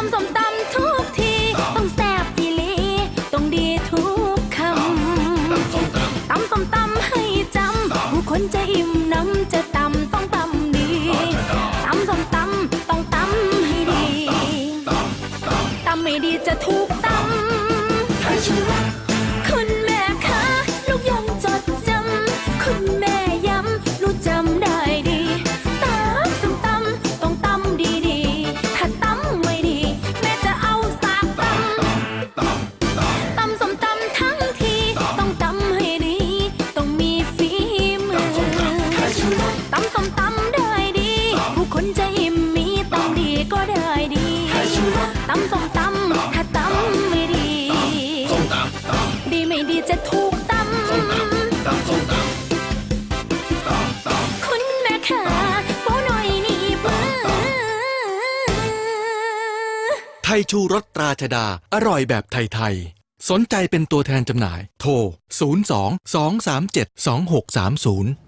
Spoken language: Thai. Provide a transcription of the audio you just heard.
ำส้มตำทุกทีต้องแซ่บอีหลีต้องดีทุกคำตำส้มตำให้จำผู้คนจะอิ่มน้ำจะตำต้องตำดีตำส้มตำต้องตำให้ดีตำไม่ดีจะถูกตำคุณแม่คะลูกยังจดจำคุณแม่ย้ำลูกจำได้ดีตำส้มตำต้องตำดีๆถ้าตำไม่ดีแม่จะเอาสากตำส้มตำทั้งทีต้องตำให้ดีต้องมีฝีมือตำส้มตำได้ดีผู้คนจะอิ่มมีตำดีก็ได้ดีตำส้มตำถ้าตำไม่ดีดีไม่ดีจะถูกตำคุณแม่ขาโป้หน่อยนี่เบ้อไทยชูรสตราชดาอร่อยแบบไทยๆสนใจเป็นตัวแทนจำหน่ายโทร02 237 2630